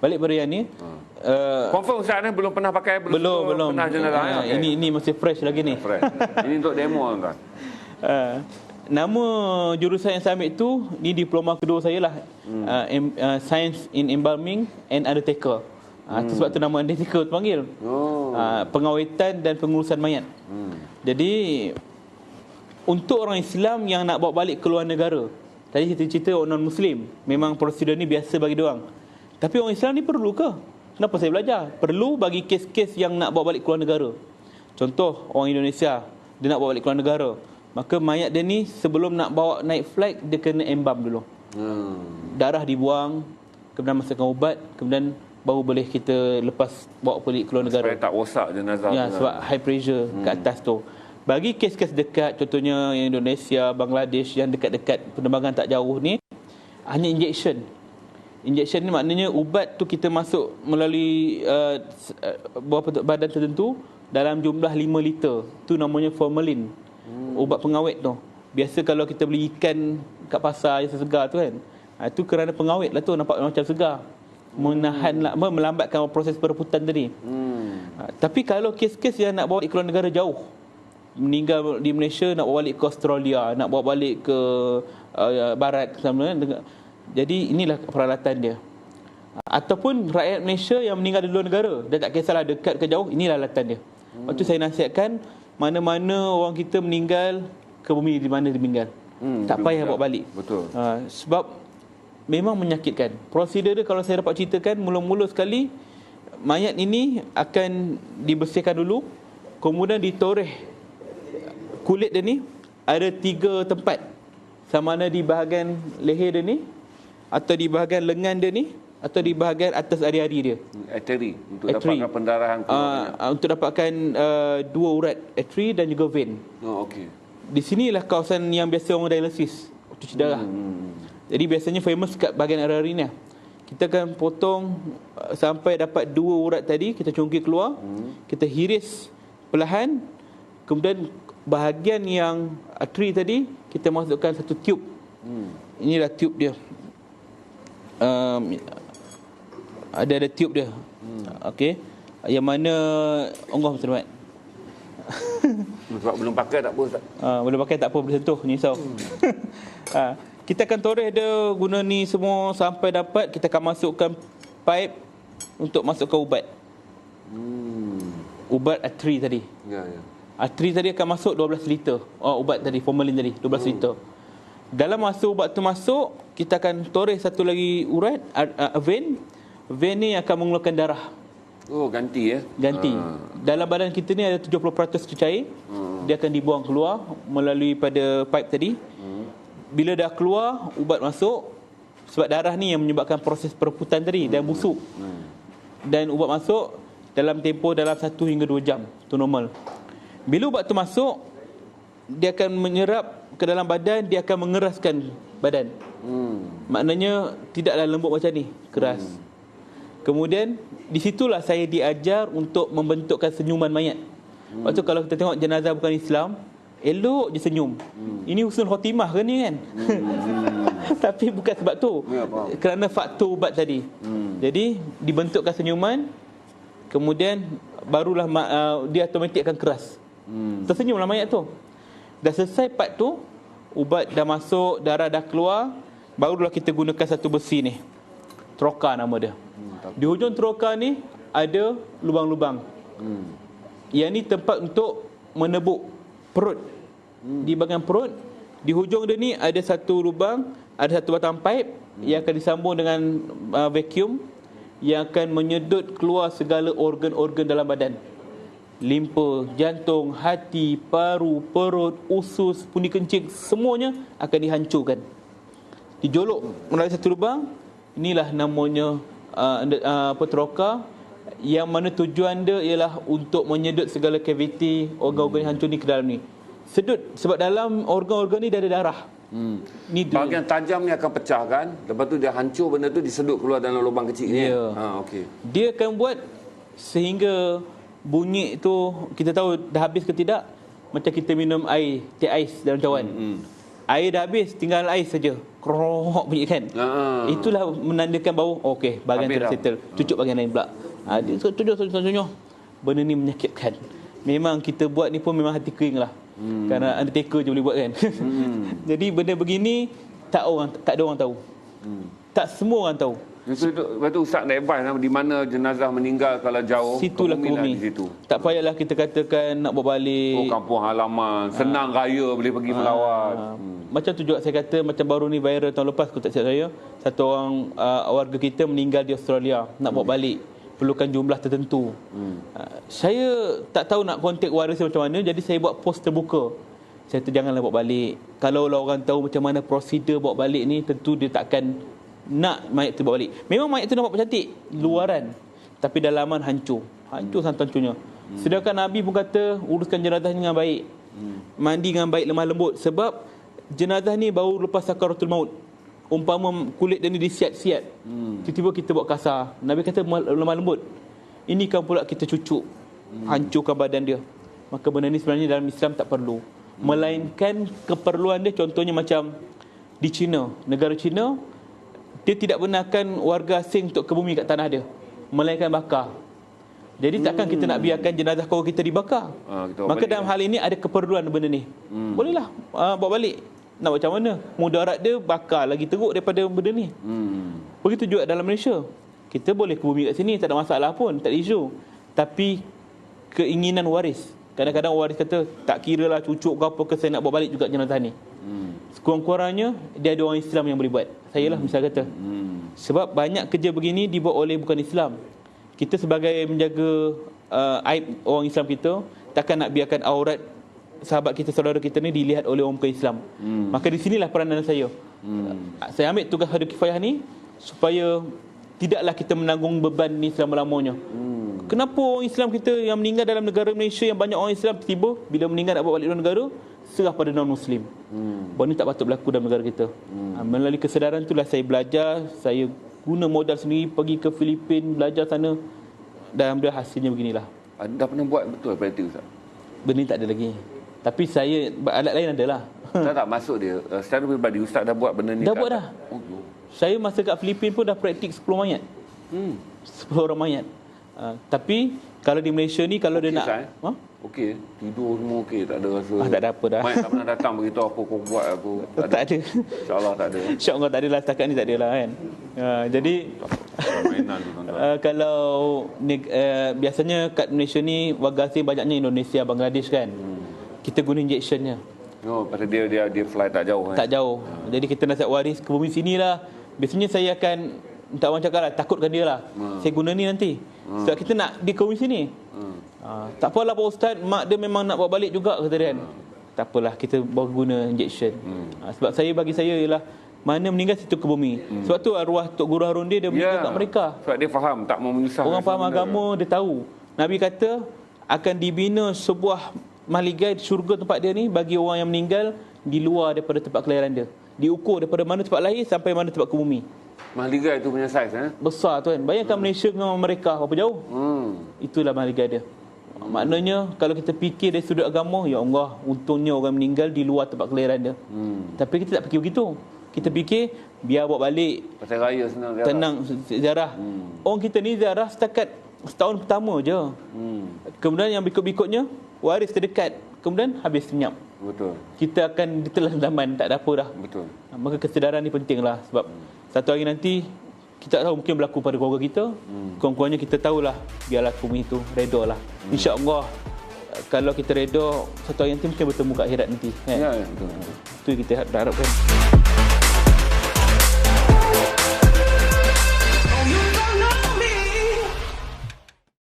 Balik pada yang ni. Confirm Ustaz ni belum pernah pakai, belum. pernah jenazah. Okay. Ini masih fresh lagi ni. Fresh. Ini untuk demo tuan. Nama jurusan yang saya ambil tu, ni diploma kedua saya lah. Science in Embalming and Undertaker. Itu sebab tu nama Undertaker tu panggil. Pengawetan dan pengurusan mayat. Jadi untuk orang Islam yang nak bawa balik ke luar negara, tadi kita cerita orang non-Muslim, memang prosedur ni biasa bagi diorang. Tapi orang Islam ni perlu ke? Kenapa saya belajar? Perlu bagi kes-kes yang nak bawa balik ke luar negara. Contoh, orang Indonesia, dia nak bawa balik ke luar negara. Maka mayat dia ni sebelum nak bawa naik flight, dia kena embam dulu. Darah dibuang, kemudian masukkan ubat, kemudian baru boleh kita lepas bawa balik ke luar negara. Supaya tak rosak jenazah. Ya, sebab high pressure ke atas tu. Bagi kes-kes dekat, contohnya Indonesia, Bangladesh, yang dekat-dekat penerbangan tak jauh ni, hanya injection. Injection ni maknanya ubat tu kita masuk melalui badan tertentu dalam jumlah 5 liter. Tu namanya formalin. Ubat pengawet tu. Biasa kalau kita beli ikan kat pasar yang segar tu kan, itu kerana pengawet lah tu, nampak macam segar. Melambatkan proses perebutan tadi. Tapi kalau kes-kes yang nak bawa ke luar negara jauh, meninggal di Malaysia, nak bawa balik ke Australia, nak bawa balik ke barat sama, jadi inilah peralatan dia. Ataupun rakyat Malaysia yang meninggal di luar negara, dia tak kisahlah dekat ke jauh, inilah alatan dia. Lepas tu saya nasihatkan, mana-mana orang kita meninggal, ke bumi di mana dia meninggal, tak payah bawa balik. Betul. Sebab memang menyakitkan. Prosedur dia kalau saya dapat ceritakan, mula-mula sekali mayat ini akan dibersihkan dulu, kemudian ditoreh kulit dia ni. Ada 3 tempat, sama ada di bahagian leher dia ni, atau di bahagian lengan dia ni, atau di bahagian atas ari-ari dia. Artery, untuk dapatkan pendarahan. Untuk dapatkan 2 urat, artery dan juga vein. Okey. Di sinilah kawasan yang biasa orang dialisis, cuci darah. Jadi biasanya famous kat bahagian ari-ari ni. Kita akan potong sampai dapat 2 urat tadi, kita congkak keluar, kita hiris perlahan, kemudian bahagian yang artery tadi kita masukkan satu tube. Inilah tube dia. Ada tube dia. Okey. Yang mana Allah selamat. Sebab belum pakai tak apa Ustaz. Belum pakai tak apa, boleh sentuh, risau. Kita akan toreh dia guna ni semua sampai dapat, kita akan masukkan pipe untuk masukkan ubat. Ubat artery tadi. Ya. Artery tadi akan masuk 12 liter. Ubat tadi, formalin tadi 12 liter. Dalam masa ubat tu masuk, kita akan toreh satu lagi urat, vein. Vein ni akan mengeluarkan darah. Ganti ya. Ganti. Dalam badan kita ni ada 70% cecair. Dia akan dibuang keluar melalui pada pipe tadi. Bila dah keluar, ubat masuk. Sebab darah ni yang menyebabkan proses perebutan tadi dan busuk. Dan ubat masuk dalam tempoh dalam 1 hingga 2 jam. Itu normal. Bila ubat tu masuk, dia akan menyerap ke dalam badan, dia akan mengeraskan badan. Maknanya tidaklah lembut macam ni, keras. Kemudian di situlah saya diajar untuk membentukkan senyuman mayat. Lepas tu kalau kita tengok jenazah bukan Islam, elok je senyum. Ini husnul khotimah ke ni kan? Tapi bukan sebab tu. Kerana faktor ubat tadi. Jadi dibentukkan senyuman, kemudian barulah dia automatik akan keras. Tersenyumlah mayat tu. Dah selesai part tu, ubat dah masuk, darah dah keluar, barulah kita gunakan satu besi ni. Troka nama dia. Di hujung troka ni ada lubang-lubang. Yang ni tempat untuk menebuk perut. Di bahagian perut, di hujung dia ni ada satu lubang, ada satu batang pipe yang akan disambung dengan vacuum yang akan menyedut keluar segala organ-organ dalam badan. Limpa, jantung, hati, paru, perut, usus, pundi kencing, semuanya akan dihancurkan. Dijolok melalui satu lubang. Inilah namanya troka, yang mana tujuan dia ialah untuk menyedut segala kaviti, organ-organ yang hancur ni ke dalam ni. Sedut, sebab dalam organ-organ ni dia ada darah. Ni bahagian tajam ni akan pecah kan, lepas tu dia hancur, benda tu disedut keluar dalam lubang kecil ni. Okay. Dia akan buat sehingga bunyi tu kita tahu dah habis ke tidak, macam kita minum air, teh ais dalam cawan. Air dah habis, tinggal air saja. Krok bunyi kan. Itulah menandakan bahawa okey, bahagian tu dah settle. Cucuk bahagian lain pula. Dia tunjuk. Benda ni menyakitkan. Memang kita buat ni pun memang hati kering lah. Kerana Undertaker je boleh buat kan. Jadi benda begini tak ada orang tahu. Tak semua orang tahu. Lepas tu Ustaz nak advice di mana jenazah meninggal kalau jauh, situlah ke bumi. Di situ. Tak payahlah kita katakan nak bawa balik. Kampung halaman, senang raya boleh pergi melawat. Macam tu juga saya kata, macam baru ni viral tahun lepas, aku tak silap saya, satu orang warga kita meninggal di Australia, nak bawa balik, perlukan jumlah tertentu. Saya tak tahu nak kontak waris macam mana, jadi saya buat post terbuka. Saya kata janganlah bawa balik. Kalau orang tahu macam mana prosedur bawa balik ni, tentu dia takkan nak mayat tu bawa balik. Memang mayat tu nampak cantik luaran, tapi dalaman hancur sangat-hancurnya. Sedangkan Nabi pun kata uruskan jenazah ni dengan baik, mandi dengan baik, lemah lembut. Sebab jenazah ni baru lepas sakaratul maut. Umpama kulit dia ni disiat-siat, tiba-tiba kita buat kasar, Nabi kata lemah lembut. Ini kan pula kita cucuk, hancurkan badan dia. Maka benda ni sebenarnya dalam Islam tak perlu. Melainkan keperluan dia, contohnya macam di China, negara China, dia tidak benarkan warga asing untuk kebumi kat tanah dia, melainkan bakar. Jadi takkan kita nak biarkan jenazah kawan kita dibakar. Maka dalam hal ini ada keperluan benda ni. Bolehlah bawa balik. Nak macam mana? Mudarat dia bakar lagi teruk daripada benda ni. Begitu juga dalam Malaysia. Kita boleh ke bumi kat sini, tak ada masalah pun, tak ada isu. Tapi keinginan waris, kadang-kadang waris kata tak kira lah cucuk ke apa ke, saya nak bawa balik juga jenazah ni. Sekurang-kurangnya dia ada orang Islam yang boleh buat. Saya lah misal kata. Sebab banyak kerja begini dibuat oleh bukan Islam. Kita sebagai menjaga aib orang Islam kita, takkan nak biarkan aurat sahabat kita, saudara kita ni dilihat oleh orang bukan Islam. Maka di sinilah peranan saya. Saya ambil tugas fardu kifayah ni supaya tidaklah kita menanggung beban ni selama-lamanya. Kenapa orang Islam kita yang meninggal dalam negara Malaysia, yang banyak orang Islam, tiba bila meninggal nak bawa balik luar negara, serah pada non-Muslim. Benda ni tak patut berlaku dalam negara kita. Melalui kesedaran itulah saya belajar, saya guna modal sendiri pergi ke Filipin, belajar sana, dan alhamdulillah hasilnya beginilah. Dah pernah buat betul praktik Ustaz? Benda ni tak ada lagi. Tapi saya, alat lain adalah. Tak masuk dia. Secara pribadi Ustaz dah buat benda ni? Dah buat dah. Saya masa kat Filipin pun dah praktik 10 mayat. 10 orang mayat. Tapi kalau di Malaysia ni, kalau dia nak okey, tidur semua okey, tak ada rasa. Tak ada apa dah. Mayat tak pernah datang beritahu apa kau buat aku. Tak ada. InsyaAllah tak ada. InsyaAllah tak ada lah, setakat ni tak ada lah kan. Jadi kalau biasanya kat Malaysia ni warga asing banyaknya Indonesia, Bangladesh kan. Kita guna injectionnya. Pasal dia fly tak jauh kan. Tak jauh. Jadi kita nasihat waris ke bumi sini lah. Biasanya saya akan tak orang cakap lah, takutkan dia lah. Saya guna ni nanti. Sebab kita nak dia ke bumi sini. Tak apalah Pak Ustaz, mak dia memang nak bawa balik juga kata dia kan. Tak apalah, kita bawa guna injection. Sebab bagi saya ialah mana meninggal situ ke bumi. Sebab tu arwah Tok Guru Harun dia meninggal kat mereka. Sebab dia faham, tak mau menyusahkan. Orang faham agama, dia tahu. Nabi kata akan dibina sebuah mahligai di syurga tempat dia ni bagi orang yang meninggal di luar daripada tempat kelahiran dia. Diukur daripada mana tempat lahir sampai mana tempat ke bumi. Mahligai tu punya saiz besar tu kan. Bayangkan Malaysia dengan mereka berapa jauh. Itulah mahligai dia. Maknanya kalau kita fikir dari sudut agama, ya Allah, untungnya orang meninggal di luar tempat kelahiran dia. Tapi kita tak fikir begitu. Kita fikir biar bawa balik, pasal raya senang ziarah. Tenang ziarah. Orang kita ni ziarah setakat setahun pertama je. Kemudian yang berikut-berikutnya waris terdekat, kemudian habis senyap. Betul. Kita akan ditelan zaman, tak ada apa dah. Betul. Maka kesedaran ni pentinglah. Sebab satu hari nanti kita tak tahu, mungkin berlaku pada keluarga kita. Kurang-kurangnya kita tahulah, biarlah bumi itu redha lah. InsyaAllah kalau kita redha, satu hari nanti mungkin bertemu kat akhirat nanti kan? Ya, betul. Itu kita harapkan.